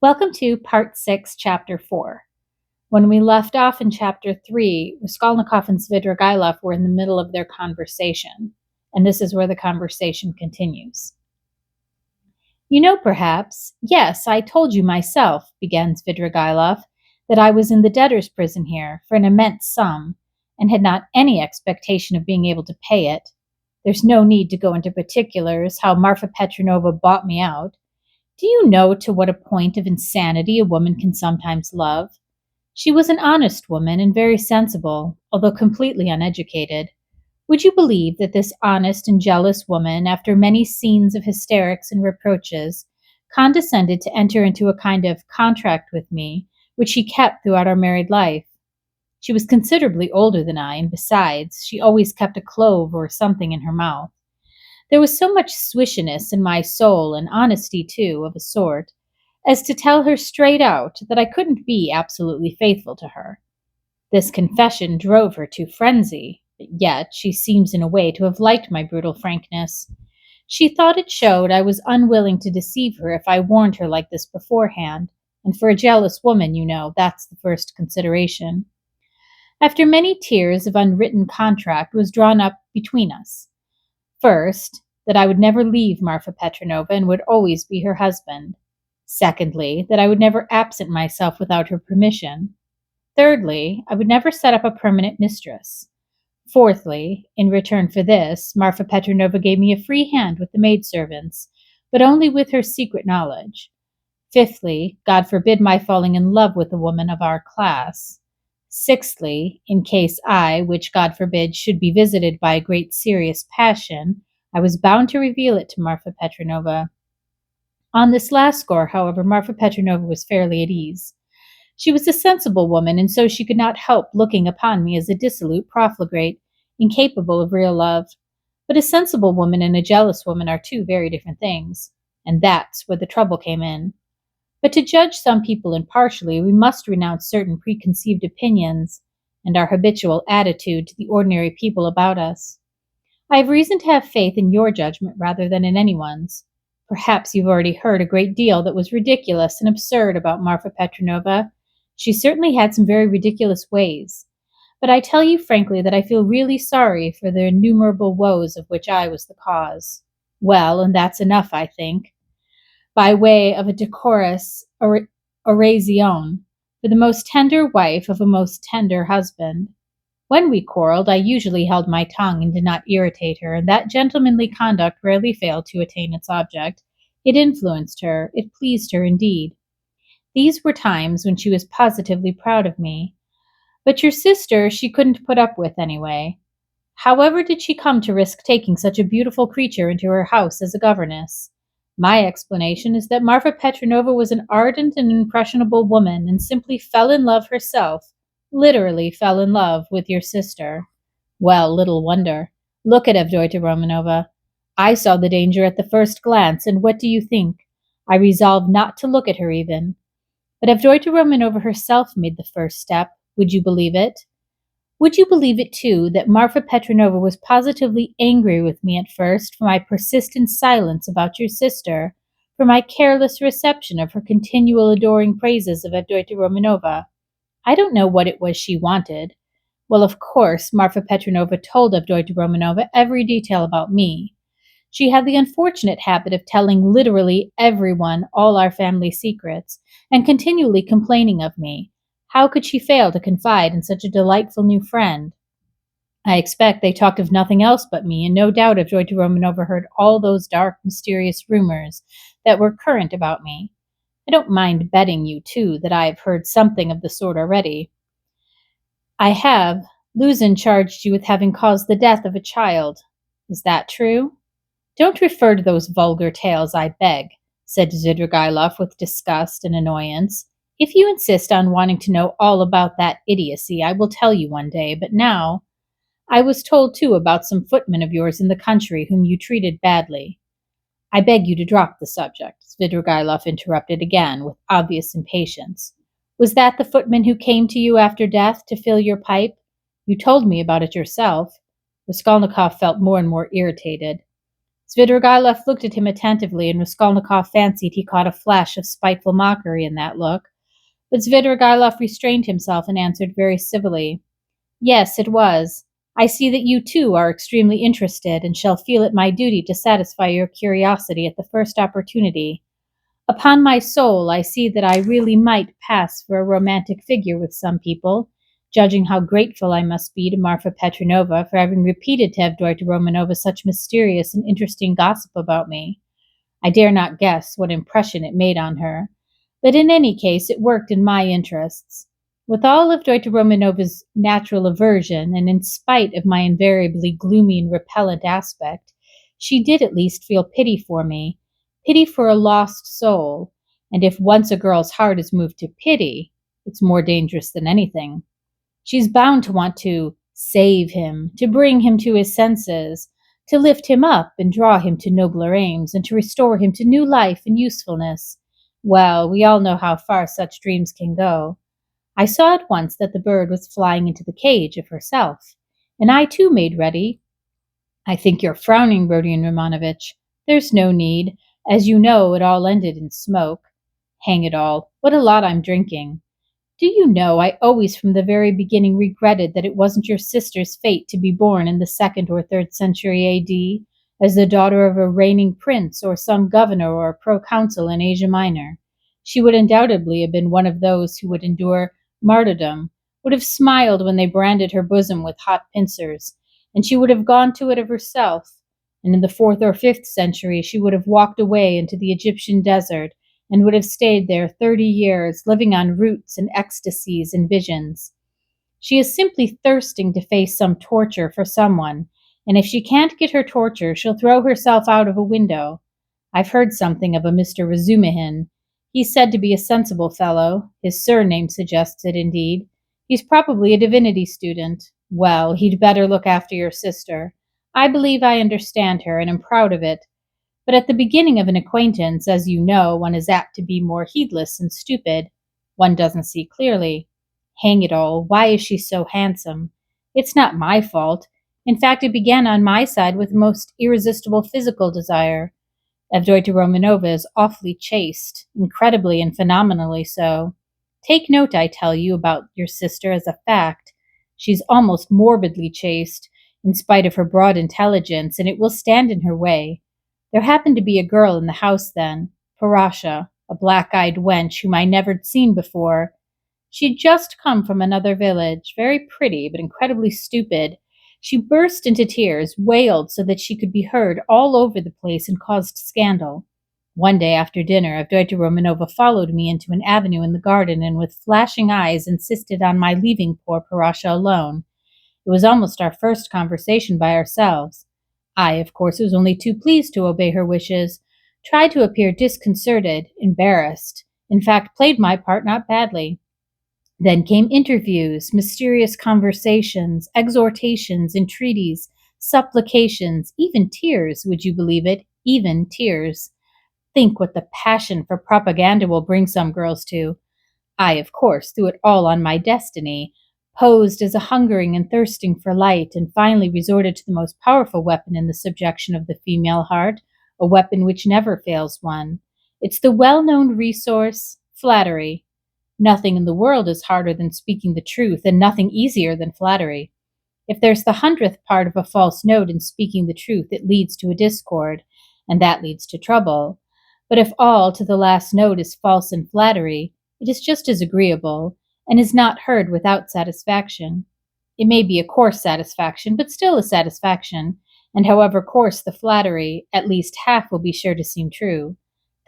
Welcome to Part 6, Chapter 4. When we left off in Chapter 3, Raskolnikov and Svidrigailov were in the middle of their conversation, and this is where the conversation continues. "You know, perhaps, yes, I told you myself," began Svidrigailov, "that I was in the debtor's prison here for an immense sum, and had not any expectation of being able to pay it. There's no need to go into particulars how Marfa Petrovna bought me out. Do you know to what a point of insanity a woman can sometimes love? She was an honest woman and very sensible, although completely uneducated. Would you believe that this honest and jealous woman, after many scenes of hysterics and reproaches, condescended to enter into a kind of contract with me, which she kept throughout our married life? She was considerably older than I, and besides, she always kept a clove or something in her mouth. There was so much swishiness in my soul, and honesty, too, of a sort, as to tell her straight out that I couldn't be absolutely faithful to her. This confession drove her to frenzy, but yet she seems in a way to have liked my brutal frankness. She thought it showed I was unwilling to deceive her if I warned her like this beforehand, and for a jealous woman, you know, that's the first consideration. After many tiers of unwritten contract was drawn up between us. First, that I would never leave Marfa Petrovna and would always be her husband. Secondly, that I would never absent myself without her permission. Thirdly, I would never set up a permanent mistress. Fourthly, in return for this, Marfa Petrovna gave me a free hand with the maidservants, but only with her secret knowledge. Fifthly, God forbid my falling in love with a woman of our class. Sixthly, in case I, which God forbid, should be visited by a great serious passion, I was bound to reveal it to Marfa Petrovna. On this last score, however, Marfa Petrovna was fairly at ease. She was a sensible woman, and so she could not help looking upon me as a dissolute profligate, incapable of real love. But a sensible woman and a jealous woman are two very different things, and that's where the trouble came in. But to judge some people impartially, we must renounce certain preconceived opinions and our habitual attitude to the ordinary people about us. I have reason to have faith in your judgment rather than in anyone's. Perhaps you've already heard a great deal that was ridiculous and absurd about Marfa Petrovna. She certainly had some very ridiculous ways. But I tell you frankly that I feel really sorry for the innumerable woes of which I was the cause. Well, and that's enough, I think. By way of a decorous oraison for the most tender wife of a most tender husband. When we quarreled, I usually held my tongue and did not irritate her, and that gentlemanly conduct rarely failed to attain its object. It influenced her, it pleased her indeed. These were times when she was positively proud of me. But your sister she couldn't put up with anyway. However did she come to risk taking such a beautiful creature into her house as a governess? My explanation is that Marfa Petrovna was an ardent and impressionable woman and simply fell in love herself, literally fell in love with your sister. Well, little wonder. Look at Avdotya Romanovna. I saw the danger at the first glance, and what do you think? I resolved not to look at her even. But Avdotya Romanovna herself made the first step. Would you believe it? Would you believe it, too, that Marfa Petrovna was positively angry with me at first for my persistent silence about your sister, for my careless reception of her continual adoring praises of Avdotya Romanovna? I don't know what it was she wanted. Well, of course, Marfa Petrovna told Avdotya Romanovna every detail about me. She had the unfortunate habit of telling literally everyone all our family secrets, and continually complaining of me. How could she fail to confide in such a delightful new friend? I expect they talked of nothing else but me, and no doubt Avdotya Romanovna heard all those dark, mysterious rumors that were current about me. I don't mind betting you, too, that I have heard something of the sort already. I have. Luzin charged you with having caused the death of a child. Is that true? Don't refer to those vulgar tales, I beg, said Svidrigailov with disgust and annoyance. If you insist on wanting to know all about that idiocy, I will tell you one day, but now I was told, too, about some footmen of yours in the country whom you treated badly. I beg you to drop the subject, Svidrigailov interrupted again with obvious impatience. Was that the footman who came to you after death to fill your pipe? You told me about it yourself. Raskolnikov felt more and more irritated. Svidrigailov looked at him attentively, and Raskolnikov fancied he caught a flash of spiteful mockery in that look. But Svidrigailov restrained himself and answered very civilly. Yes, it was. I see that you too are extremely interested, and shall feel it my duty to satisfy your curiosity at the first opportunity. Upon my soul, I see that I really might pass for a romantic figure with some people, judging how grateful I must be to Marfa Petrovna for having repeated to Avdotya Romanovna such mysterious and interesting gossip about me. I dare not guess what impression it made on her, but in any case it worked in my interests. With all of Avdotya Romanovna's natural aversion, and in spite of my invariably gloomy and repellent aspect, she did at least feel pity for me, pity for a lost soul, and if once a girl's heart is moved to pity, it's more dangerous than anything. She's bound to want to save him, to bring him to his senses, to lift him up and draw him to nobler aims, and to restore him to new life and usefulness. Well, we all know how far such dreams can go. I saw at once that the bird was flying into the cage of herself, and I too made ready. I think you're frowning, Rodion Romanovich. There's no need. As you know, it all ended in smoke. Hang it all, what a lot I'm drinking. Do you know, I always from the very beginning regretted that it wasn't your sister's fate to be born in the 2nd or 3rd century A.D., as the daughter of a reigning prince or some governor or proconsul in Asia Minor. She would undoubtedly have been one of those who would endure martyrdom, would have smiled when they branded her bosom with hot pincers, and she would have gone to it of herself, and in the 4th or 5th century she would have walked away into the Egyptian desert, and would have stayed there 30 years, living on roots and ecstasies and visions. She is simply thirsting to face some torture for someone, and if she can't get her torture, she'll throw herself out of a window. I've heard something of a Mr. Razumihin. He's said to be a sensible fellow. His surname suggests it, indeed. He's probably a divinity student. Well, he'd better look after your sister. I believe I understand her, and am proud of it. But at the beginning of an acquaintance, as you know, one is apt to be more heedless and stupid. One doesn't see clearly. Hang it all, why is she so handsome? It's not my fault. In fact, it began on my side with a most irresistible physical desire. Avdotya Romanovna is awfully chaste, incredibly and phenomenally so. Take note, I tell you, about your sister as a fact. She's almost morbidly chaste, in spite of her broad intelligence, and it will stand in her way. There happened to be a girl in the house then, Parasha, a black-eyed wench whom I never'd seen before. She'd just come from another village, very pretty but incredibly stupid. She burst into tears, wailed so that she could be heard all over the place, and caused scandal. One day after dinner, Avdotya Romanovna followed me into an avenue in the garden, and with flashing eyes insisted on my leaving poor Parasha alone. It was almost our first conversation by ourselves. I, of course, was only too pleased to obey her wishes, tried to appear disconcerted, embarrassed, in fact, played my part not badly. Then came interviews, mysterious conversations, exhortations, entreaties, supplications, even tears, would you believe it? Even tears. Think what the passion for propaganda will bring some girls to. I, of course, threw it all on my destiny, posed as a hungering and thirsting for light, and finally resorted to the most powerful weapon in the subjection of the female heart, a weapon which never fails one. It's the well-known resource, flattery. Nothing in the world is harder than speaking the truth, and nothing easier than flattery. If there's the 100th part of a false note in speaking the truth, it leads to a discord, and that leads to trouble. But if all to the last note is false in flattery, it is just as agreeable, and is not heard without satisfaction. It may be a coarse satisfaction, but still a satisfaction, and however coarse the flattery, at least half will be sure to seem true.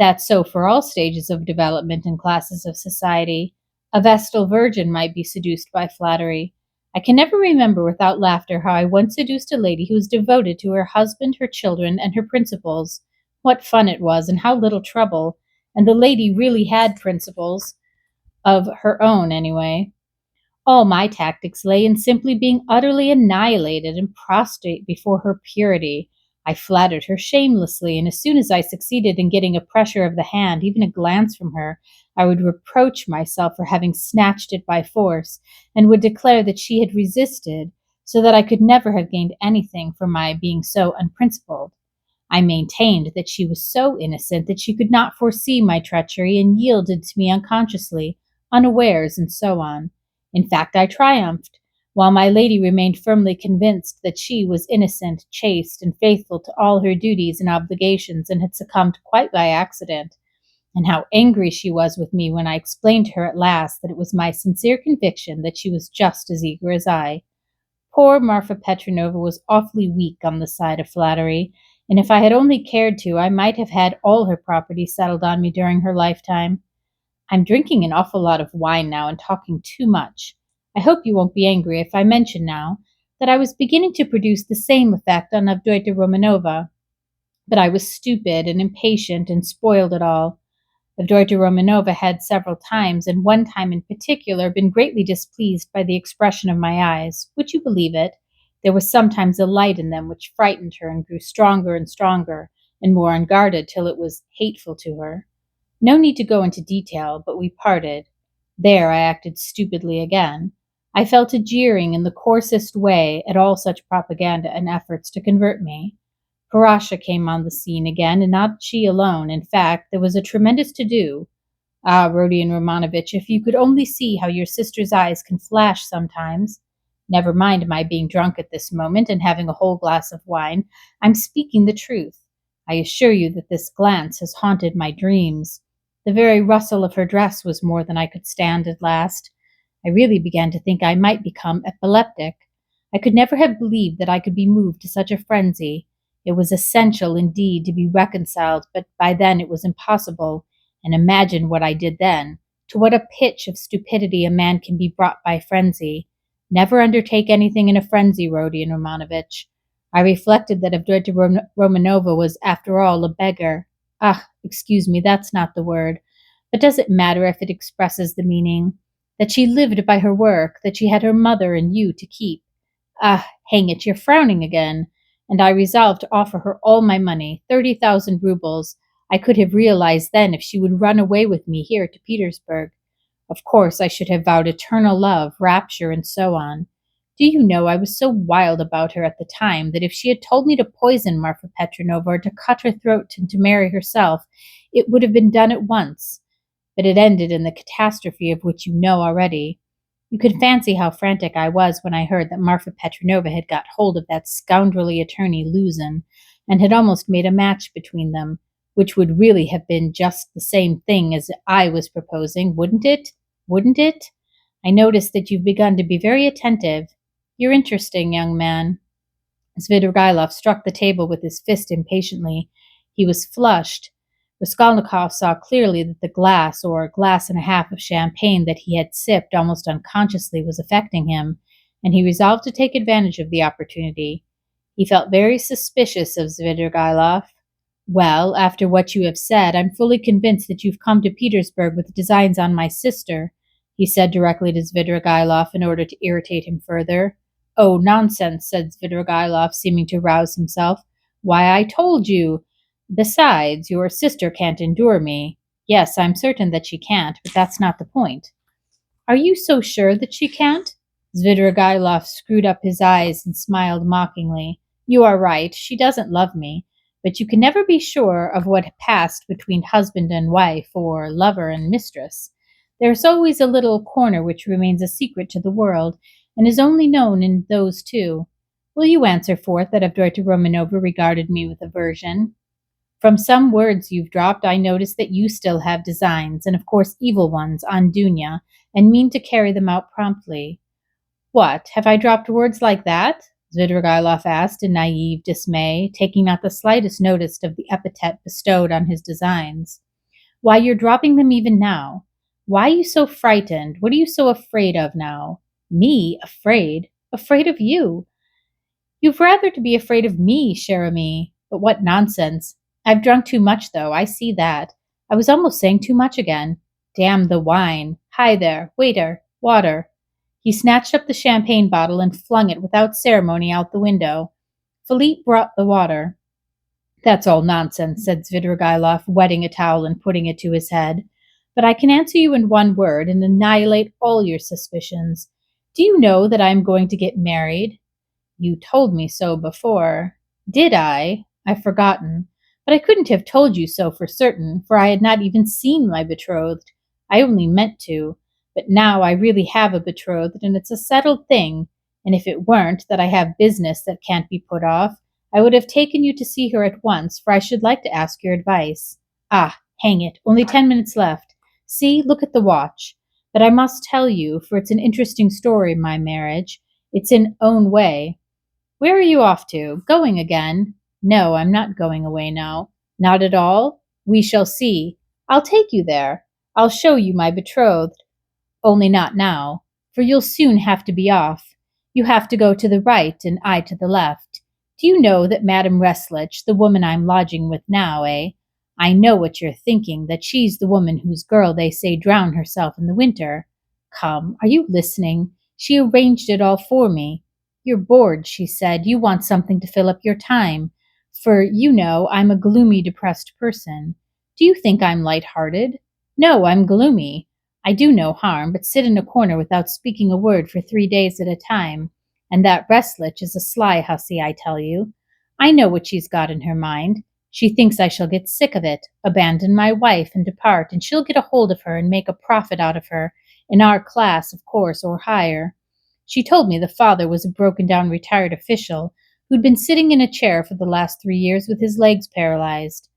That's so for all stages of development and classes of society. A Vestal virgin might be seduced by flattery. I can never remember without laughter how I once seduced a lady who was devoted to her husband, her children, and her principles. What fun it was, and how little trouble. And the lady really had principles. Of her own, anyway. All my tactics lay in simply being utterly annihilated and prostrate before her purity. I flattered her shamelessly, and as soon as I succeeded in getting a pressure of the hand, even a glance from her, I would reproach myself for having snatched it by force, and would declare that she had resisted, so that I could never have gained anything from my being so unprincipled. I maintained that she was so innocent that she could not foresee my treachery and yielded to me unconsciously, unawares, and so on. In fact, I triumphed, while my lady remained firmly convinced that she was innocent, chaste, and faithful to all her duties and obligations, and had succumbed quite by accident. And how angry she was with me when I explained to her at last that it was my sincere conviction that she was just as eager as I. Poor Marfa Petrovna was awfully weak on the side of flattery, and if I had only cared to, I might have had all her property settled on me during her lifetime. I'm drinking an awful lot of wine now and talking too much. I hope you won't be angry if I mention now that I was beginning to produce the same effect on Avdotya Romanovna, but I was stupid and impatient and spoiled it all. Avdotya Romanovna had several times, and one time in particular, been greatly displeased by the expression of my eyes. Would you believe it? There was sometimes a light in them which frightened her and grew stronger and more unguarded till it was hateful to her. No need to go into detail, but we parted. There I acted stupidly again. I fell to jeering in the coarsest way at all such propaganda and efforts to convert me. Parasha came on the scene again, and not she alone. In fact, there was a tremendous to-do. Ah, Rodion Romanovich, if you could only see how your sister's eyes can flash sometimes. Never mind my being drunk at this moment and having a whole glass of wine. I'm speaking the truth. I assure you that this glance has haunted my dreams. The very rustle of her dress was more than I could stand at last. I really began to think I might become epileptic. I could never have believed that I could be moved to such a frenzy. It was essential, indeed, to be reconciled, but by then it was impossible. And imagine what I did then. To what a pitch of stupidity a man can be brought by frenzy. Never undertake anything in a frenzy, Rodion Romanovich. I reflected that Avdotya Romanovna was, after all, a beggar. Ah, excuse me, that's not the word. But does it matter if it expresses the meaning? That she lived by her work, that she had her mother and you to keep. Ah, hang it, you're frowning again. And I resolved to offer her all my money, 30,000 rubles. I could have realized then if she would run away with me here to Petersburg. Of course, I should have vowed eternal love, rapture, and so on. Do you know, I was so wild about her at the time that if she had told me to poison Marfa Petrovna or to cut her throat and to marry herself, it would have been done at once. But it ended in the catastrophe of which you know already. You can fancy how frantic I was when I heard that Marfa Petrovna had got hold of that scoundrelly attorney Luzin, and had almost made a match between them, which would really have been just the same thing as I was proposing, wouldn't it? Wouldn't it? I notice that you've begun to be very attentive. You're interesting, young man. Svidrigailov struck the table with his fist impatiently. He was flushed. Raskolnikov saw clearly that the glass, or glass and a half of champagne that he had sipped almost unconsciously, was affecting him, and he resolved to take advantage of the opportunity. He felt very suspicious of Svidrigailov. Well, after what you have said, I'm fully convinced that you've come to Petersburg with designs on my sister, he said directly to Svidrigailov in order to irritate him further. Oh, nonsense, said Svidrigailov, seeming to rouse himself. Why, I told you. Besides, your sister can't endure me. Yes, I'm certain that she can't, but that's not the point. Are you so sure that she can't? Svidrigailov screwed up his eyes and smiled mockingly. You are right, she doesn't love me, but you can never be sure of what passed between husband and wife, or lover and mistress. There's always a little corner which remains a secret to the world, and is only known in those two. Will you answer forth that Avdotya Romanovna regarded me with aversion? From some words you've dropped, I notice that you still have designs, and of course evil ones, on Dounia, and mean to carry them out promptly. What, have I dropped words like that? Svidrigailov asked in naive dismay, taking not the slightest notice of the epithet bestowed on his designs. Why, you're dropping them even now. Why are you so frightened? What are you so afraid of now? Me? Afraid? Afraid of you? You've rather to be afraid of me, cher ami. But what nonsense. I've drunk too much, though, I see that. I was almost saying too much again. Damn the wine. Hi there, waiter, water. He snatched up the champagne bottle and flung it without ceremony out the window. Philippe brought the water. That's all nonsense, said Svidrigailov, wetting a towel and putting it to his head. But I can answer you in one word and annihilate all your suspicions. Do you know that I am going to get married? You told me so before. Did I? I've forgotten. But I couldn't have told you so for certain, for I had not even seen my betrothed. I only meant to. But now I really have a betrothed, and it's a settled thing, and if it weren't that I have business that can't be put off, I would have taken you to see her at once, for I should like to ask your advice. Ah, hang it, only 10 minutes left. See, look at the watch. But I must tell you, for it's an interesting story, my marriage. It's in own way. Where are you off to? Going again? No, I'm not going away now. Not at all? We shall see. I'll take you there. I'll show you my betrothed. Only not now, for you'll soon have to be off. You have to go to the right and I to the left. Do you know that Madame Reslich, the woman I'm lodging with now, eh? I know what you're thinking, that she's the woman whose girl they say drowned herself in the winter. Come, are you listening? She arranged it all for me. You're bored, she said. You want something to fill up your time. For, you know, I'm a gloomy, depressed person. Do you think I'm light-hearted? No, I'm gloomy. I do no harm, but sit in a corner without speaking a word for 3 days at a time. And that Reslich is a sly hussy, I tell you. I know what she's got in her mind. She thinks I shall get sick of it, abandon my wife and depart, and she'll get a hold of her and make a profit out of her, in our class, of course, or higher. She told me the father was a broken-down retired official who'd been sitting in a chair for the last 3 years with his legs paralyzed.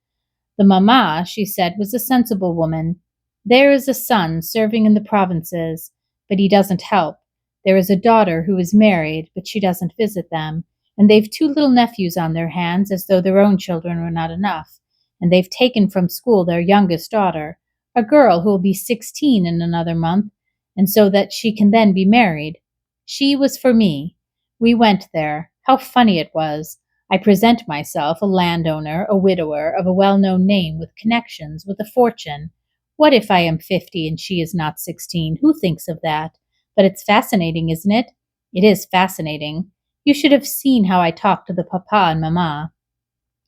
The mamma, she said, was a sensible woman. There is a son serving in the provinces, but he doesn't help. There is a daughter who is married, but she doesn't visit them. And they've 2 little nephews on their hands, as though their own children were not enough. And they've taken from school their youngest daughter, a girl who will be 16 in another month, and so that she can then be married. She was for me. We went there. How funny it was. I present myself a landowner, a widower, of a well-known name, with connections, with a fortune. What if I am 50 and she is not 16? Who thinks of that? But it's fascinating, isn't it? It is fascinating. You should have seen how I talked to the papa and mamma.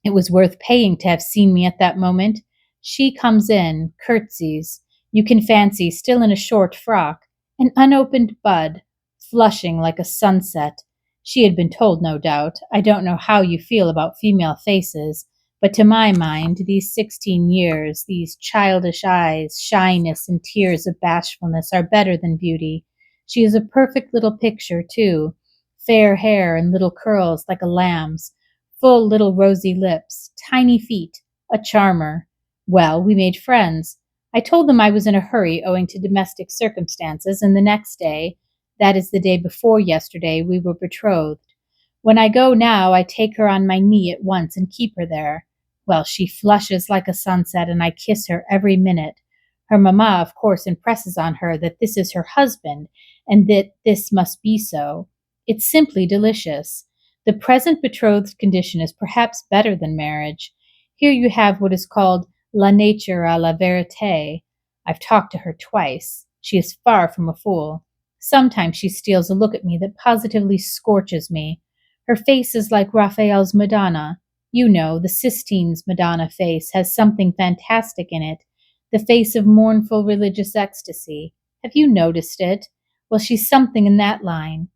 It was worth paying to have seen me at that moment. She comes in, curtsies. You can fancy, still in a short frock, an unopened bud, flushing like a sunset. She had been told, no doubt. I don't know how you feel about female faces, but to my mind, these 16 years, these childish eyes, shyness, and tears of bashfulness are better than beauty. She is a perfect little picture, too. Fair hair and little curls like a lamb's, full little rosy lips, tiny feet, a charmer. Well, we made friends. I told them I was in a hurry owing to domestic circumstances, and the next day, that is the day before yesterday, we were betrothed. When I go now, I take her on my knee at once and keep her there. Well, she flushes like a sunset, and I kiss her every minute. Her mamma, of course, impresses on her that this is her husband, and that this must be so. It's simply delicious. The present betrothed condition is perhaps better than marriage. Here you have what is called la nature à la vérité. I've talked to her twice. She is far from a fool. Sometimes she steals a look at me that positively scorches me. Her face is like Raphael's Madonna. You know, the Sistine's Madonna face has something fantastic in it, the face of mournful religious ecstasy. Have you noticed it? Well, she's something in that line.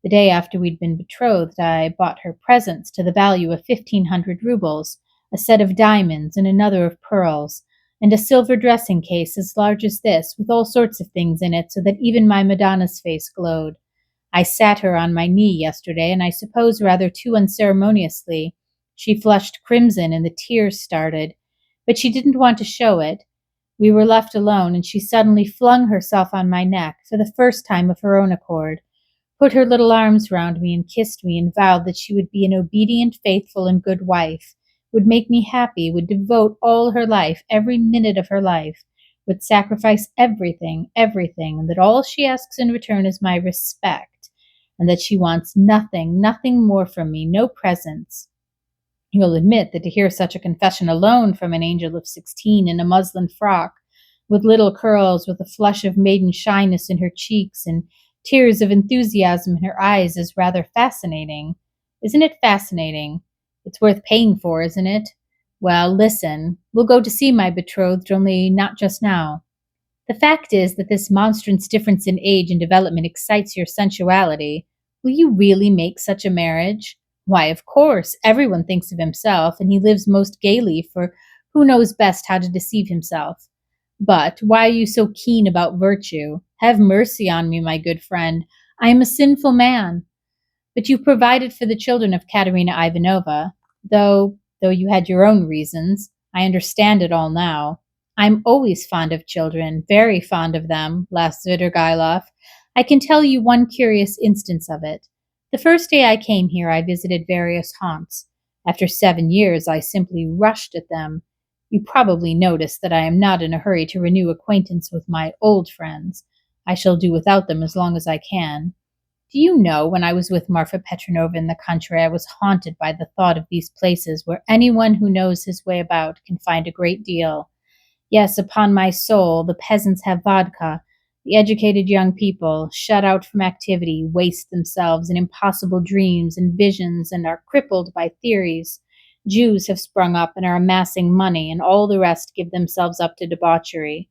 The day after we'd been betrothed, I bought her presents to the value of 1,500 rubles, a set of diamonds and another of pearls, and a silver dressing case as large as this, with all sorts of things in it, so that even my Madonna's face glowed. I sat her on my knee yesterday, and I suppose rather too unceremoniously. She flushed crimson, and the tears started, but she didn't want to show it. We were left alone, and she suddenly flung herself on my neck, for the first time of her own accord, put her little arms round me and kissed me, and vowed that she would be an obedient, faithful, and good wife, would make me happy, would devote all her life, every minute of her life, would sacrifice everything, and that all she asks in return is my respect, and that she wants nothing, nothing more from me, no presents. You'll admit that to hear such a confession alone from an angel of 16 in a muslin frock, with little curls, with a flush of maiden shyness in her cheeks, and tears of enthusiasm in her eyes, is rather fascinating. Isn't it fascinating? It's worth paying for, isn't it? Well, listen, we'll go to see my betrothed, only not just now. The fact is that this monstrous difference in age and development excites your sensuality. Will you really make such a marriage? Why, of course, everyone thinks of himself, and he lives most gaily, for who knows best how to deceive himself? But why are you so keen about virtue? Have mercy on me, my good friend. I am a sinful man. But you provided for the children of Katerina Ivanovna, though you had your own reasons. I understand it all now. I'm always fond of children, very fond of them, laughed Svidrigailov. I can tell you one curious instance of it. The first day I came here, I visited various haunts. After 7 years, I simply rushed at them. You probably noticed that I am not in a hurry to renew acquaintance with my old friends. I shall do without them as long as I can. Do you know, when I was with Marfa Petrovna in the country, I was haunted by the thought of these places where anyone who knows his way about can find a great deal. Yes, upon my soul, the peasants have vodka. The educated young people, shut out from activity, waste themselves in impossible dreams and visions and are crippled by theories. Jews have sprung up and are amassing money, and all the rest give themselves up to debauchery.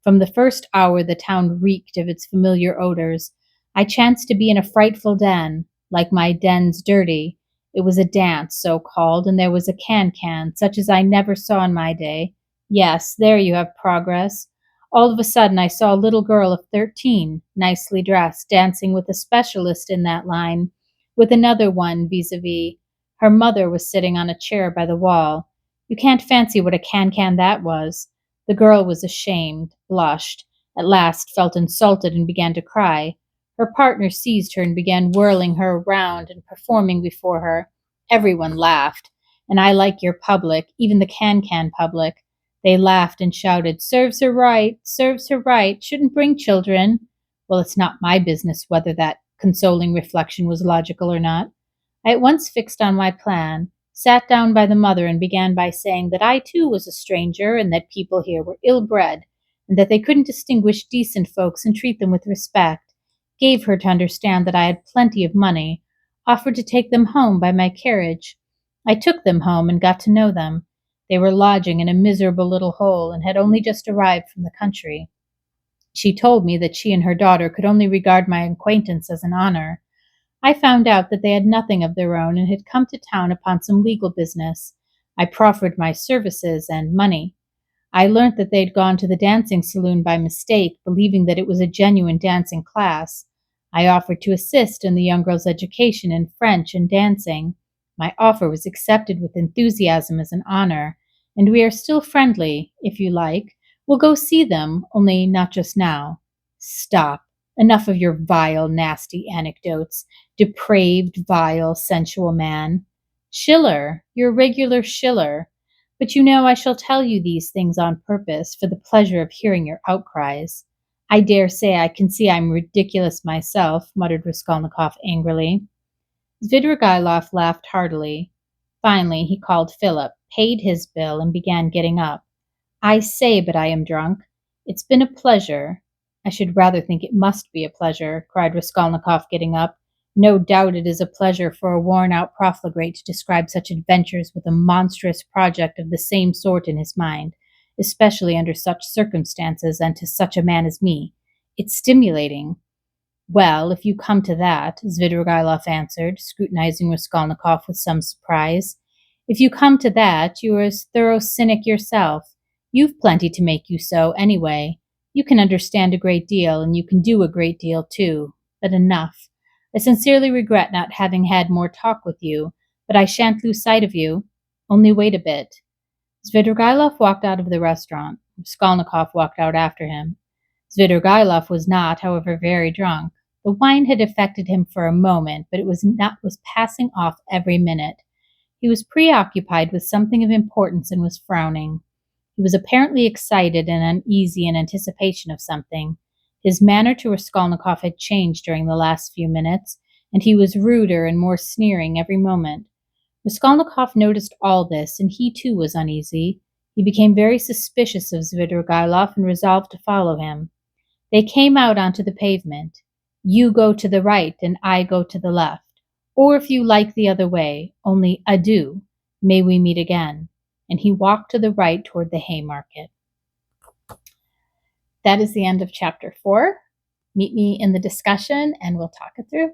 From the first hour the town reeked of its familiar odors. I chanced to be in a frightful den, like my dens dirty. It was a dance, so called, and there was a can-can, such as I never saw in my day. Yes, there you have progress. All of a sudden I saw a little girl of 13, nicely dressed, dancing with a specialist in that line, with another one vis-a-vis. Her mother was sitting on a chair by the wall. You can't fancy what a can-can that was. The girl was ashamed, blushed, at last felt insulted and began to cry. Her partner seized her and began whirling her around and performing before her. Everyone laughed, and I like your public, even the can-can public. They laughed and shouted, serves her right, shouldn't bring children. Well, it's not my business whether that consoling reflection was logical or not. I at once fixed on my plan, sat down by the mother and began by saying that I too was a stranger and that people here were ill-bred, and that they couldn't distinguish decent folks and treat them with respect, gave her to understand that I had plenty of money, offered to take them home by my carriage. I took them home and got to know them. They were lodging in a miserable little hole and had only just arrived from the country. She told me that she and her daughter could only regard my acquaintance as an honor. I found out that they had nothing of their own and had come to town upon some legal business. I proffered my services and money. I learnt that they'd gone to the dancing saloon by mistake, believing that it was a genuine dancing class. I offered to assist in the young girl's education in French and dancing. My offer was accepted with enthusiasm as an honor, and we are still friendly, if you like. We'll go see them, only not just now. Stop. Enough of your vile, nasty anecdotes. Depraved, vile, sensual man. Schiller, your regular Schiller. But you know I shall tell you these things on purpose, for the pleasure of hearing your outcries. I dare say I can see I'm ridiculous myself, muttered Raskolnikov angrily. Svidrigailov laughed heartily. Finally he called Philip, paid his bill, and began getting up. I say, but I am drunk. It's been a pleasure. I should rather think it must be a pleasure, cried Raskolnikov, getting up. No doubt it is a pleasure for a worn-out profligate to describe such adventures with a monstrous project of the same sort in his mind, especially under such circumstances and to such a man as me. It's stimulating. Well, if you come to that, Svidrigailov answered, scrutinizing Raskolnikov with some surprise, if you come to that, you are a thorough cynic yourself. You've plenty to make you so, anyway. You can understand a great deal, and you can do a great deal, too. But enough. I sincerely regret not having had more talk with you, but I shan't lose sight of you. Only wait a bit. Svidrigailov walked out of the restaurant. Raskolnikov walked out after him. Svidrigailov was not, however, very drunk. The wine had affected him for a moment, but it was passing off every minute. He was preoccupied with something of importance and was frowning. He was apparently excited and uneasy in anticipation of something. His manner to Raskolnikov had changed during the last few minutes, and he was ruder and more sneering every moment. Raskolnikov noticed all this, and he too was uneasy. He became very suspicious of Svidrigailov and resolved to follow him. They came out onto the pavement. You go to the right and I go to the left. Or if you like the other way, only adieu. May we meet again. And he walked to the right toward the Haymarket. That is the end of chapter 4. Meet me in the discussion and we'll talk it through.